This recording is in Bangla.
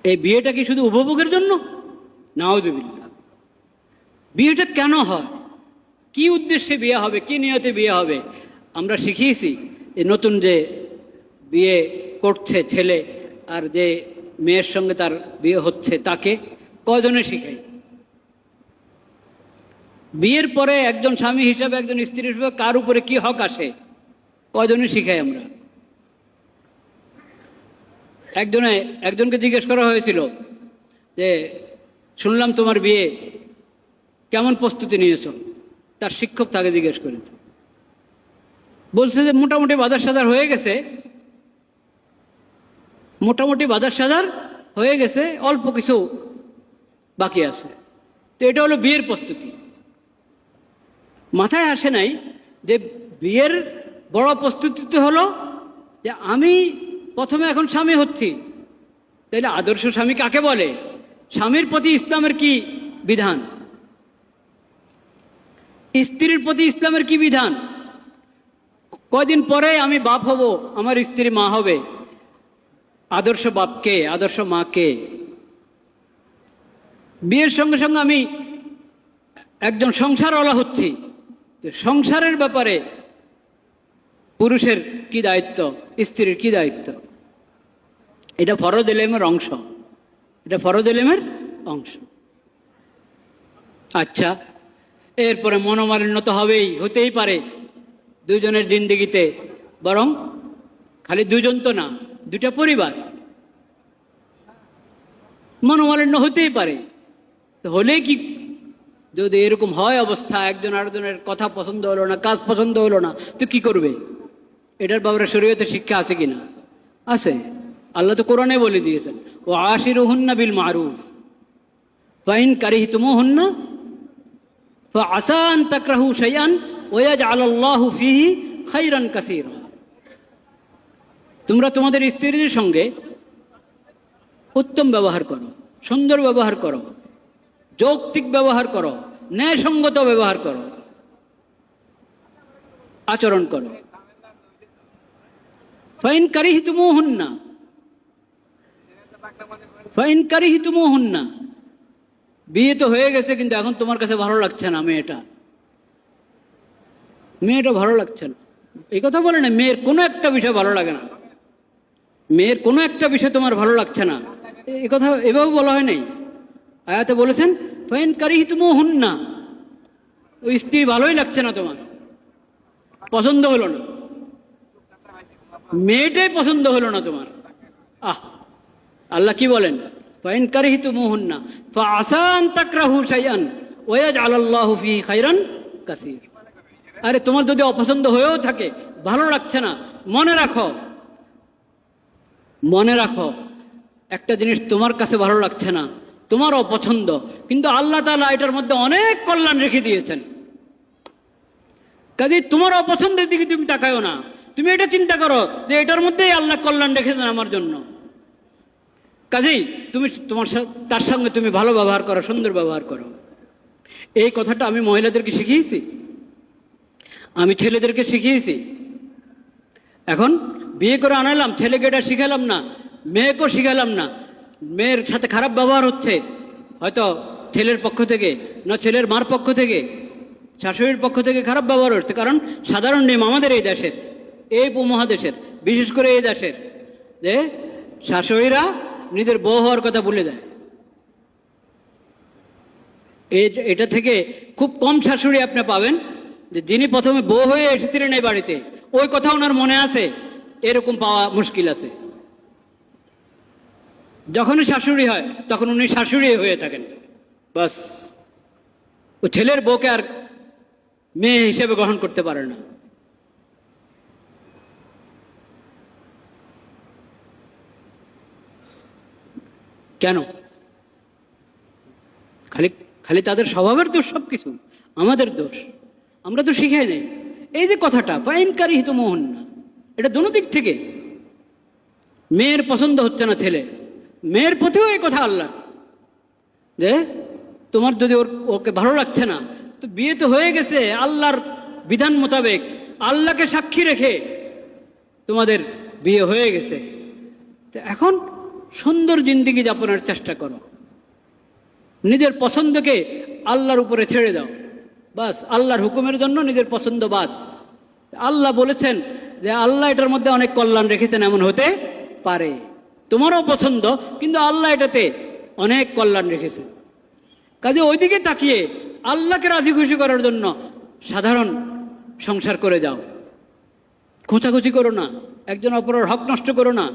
এই বিয়েটা কি শুধু উপভোগের জন্য? নাউজুবিল্লাহ। বিয়েটা কেন হয়, কি উদ্দেশ্যে বিয়ে হবে, কি নিয়তে বিয়ে হবে? আমরা শিখিয়েছি যে নতুন যে বিয়ে করছে ছেলে আর যে মেয়ের সঙ্গে তার বিয়ে হচ্ছে তাকে কয়জনে শিখাই? বিয়ের পরে একজন স্বামী হিসাবে একজন স্ত্রী হিসাবে কার উপরে কি হক আসে কয়জনে শিখাই আমরা? একজনকে জিজ্ঞেস করা হয়েছিল যে শুনলাম তোমার বিয়ে, কেমন প্রস্তুতি নিয়েছ? তার শিক্ষক তাকে জিজ্ঞেস করেছে, বলছে যে মোটামুটি বাজার সাজার হয়ে গেছে, মোটামুটি বাজার সাজার হয়ে গেছে, অল্প কিছু বাকি আছে। তো এটা হলো বিয়ের প্রস্তুতি। মাথায় আসে নাই যে বিয়ের বড় প্রস্তুতি হলো যে আমি প্রথমে এখন স্বামী হচ্ছি, তাইলে আদর্শ স্বামী কাকে বলে? স্বামীর প্রতি ইসলামের কি বিধান, স্ত্রীর প্রতি ইসলামের কি বিধান? কয়দিন পরে আমি বাপ হব, আমার স্ত্রী মা হবে। আদর্শ বাপকে, আদর্শ মাকে। বিয়ের সঙ্গে সঙ্গে আমি একজন সংসারওয়ালা হচ্ছি, সংসারের ব্যাপারে পুরুষের কি দায়িত্ব, স্ত্রীর কি দায়িত্ব, এটা ফরজ ইলমের অংশ, এটা ফরজ ইলমের অংশ। আচ্ছা, এরপরে মনোমালিন্য তো হবেই, হতেই পারে দুজনের জিন্দেগিতে, বরং খালি দুজন তো না, দুটা পরিবার, মনোমালিন্য হতেই পারে। তো হলে কি, যদি এরকম হয় অবস্থা, একজন আরেকজনের কথা পছন্দ হলো না, কাজ পছন্দ হলো না, তো কি করবে? এটার ব্যাপারে শরীয়তে শিক্ষা আছে কিনা? আছে। আল্লাহ তো কোরআনে বলে দিয়েছেন, ও আশিরুহুন্না বিল মারুফ ফাইন কারিহতুমুহুন্না ফাআসা আন তাকরাহু শাইআন ওয়া ইয়াজআলাল্লাহু ফীহি খায়রান কাসীরা। তোমরা তোমাদের স্ত্রীদের সঙ্গে উত্তম ব্যবহার করো, সুন্দর ব্যবহার করো, যৌক্তিক ব্যবহার করো, ন্যায়সঙ্গত ব্যবহার করো, আচরণ করো। ফাইন কারিহতুমুহুন্না, ফাইন কারিহতুমুহুন্না, বিয়ে তো হয়ে গেছে কিন্তু এখন তোমার কাছে ভালো লাগছে না মেয়েটা ভালো লাগছে না, এই কথা বলে না। মেয়ের কোনো একটা বিষয় ভালো লাগে না, মেয়ের কোনো একটা বিষয় তোমার ভালো লাগছে না, এই কথা এভাবে বলা হয় নাই। আয়াতে বলেছেন ফাইন কারিহতুমুহুন্না, ওই স্ত্রী ভালোই লাগছে না, তোমার পছন্দ হলো না, মেয়েটাই পছন্দ হলো না তোমার। আল্লাহ কি বলেন? ফাইন কারিহতুমুহুন্না ফাআসা আন তাকরাহু শাইআন ওয়া ইয়াজআলাল্লাহু ফীহি খায়রান কাসীর। আরে তোমার যদি অপছন্দ হয়েও থাকে, ভালো লাগছে না, মনে রাখো একটা জিনিস তোমার কাছে ভালো লাগছে না, তোমার অপছন্দ, কিন্তু আল্লাহ তাআলা এটার মধ্যে অনেক কল্যাণ রেখে দিয়েছেন। কাজে তোমার অপছন্দের দিকে তুমি তাকায়ো না, তুমি এটা চিন্তা করো যে এটার মধ্যেই আল্লাহ কল্যাণ রেখেছেন আমার জন্য। কাজেই তুমি তার সঙ্গে তুমি ভালো ব্যবহার করো, সুন্দর ব্যবহার করো। এই কথাটা আমি মহিলাদেরকে শিখিয়েছি, আমি ছেলেদেরকে শিখিয়েছি। এখন বিয়ে করে আনালাম, ছেলেকে এটা শিখালাম না, মেয়েকেও শিখালাম না, মেয়ের সাথে খারাপ ব্যবহার হচ্ছে, হয়তো ছেলের পক্ষ থেকে না ছেলের মার পক্ষ থেকে, শাশুড়ির পক্ষ থেকে খারাপ ব্যবহার হচ্ছে। কারণ সাধারণ নিয়ম আমাদের এই দেশের, এই উপমহাদেশের, বিশেষ করে এই দেশের, যে শাশুড়িরা নিজের বউ হওয়ার কথা ভুলে দেয়। এটা থেকে খুব কম শাশুড়ি আপনি পাবেন যে যিনি প্রথমে বউ হয়ে এসেছিলেন এই বাড়িতে, ওই কথা ওনার মনে আছে, এরকম পাওয়া মুশকিল আছে। যখনই শাশুড়ি হয় তখন উনি শাশুড়ি হয়ে থাকেন, বাস। ও ছেলের বউকে আর মেয়ে হিসেবে গ্রহণ করতে পারে না। কেন? খালি তাদের স্বভাবের দোষ, সব কিছু আমাদের দোষ, আমরা তো শিখাই নেই। এই যে কথাটা ফাইন কারিহতুমুহুন্না, এটা দোনো দিক থেকে। মেয়ের পছন্দ হচ্ছে না ছেলে, মেয়ের প্রতিও এই কথা আল্লাহ, যে তোমার যদি ওকে ভালো লাগছে না, তো বিয়ে তো হয়ে গেছে, আল্লাহর বিধান মোতাবেক, আল্লাহকে সাক্ষী রেখে তোমাদের বিয়ে হয়ে গেছে। তো এখন সুন্দর জিন্দিগি যাপনের চেষ্টা করো। নিজের পছন্দকে আল্লাহর উপরে ছেড়ে দাও। বাস আল্লাহর হুকুমের জন্য নিজের পছন্দ বাদ। আল্লাহ বলেছেন যে আল্লাহ এটার মধ্যে অনেক কল্যাণ রেখেছেন, এমন হতে পারে তোমারও পছন্দ, কিন্তু আল্লাহ এটাতে অনেক কল্যাণ রেখেছেন। কাজে ওইদিকে তাকিয়ে আল্লাহকে রাজি খুশি করার জন্য সাধারণ সংসার করে যাও। খোঁচাখুচি করো না, একজন অপরের হক নষ্ট করো না।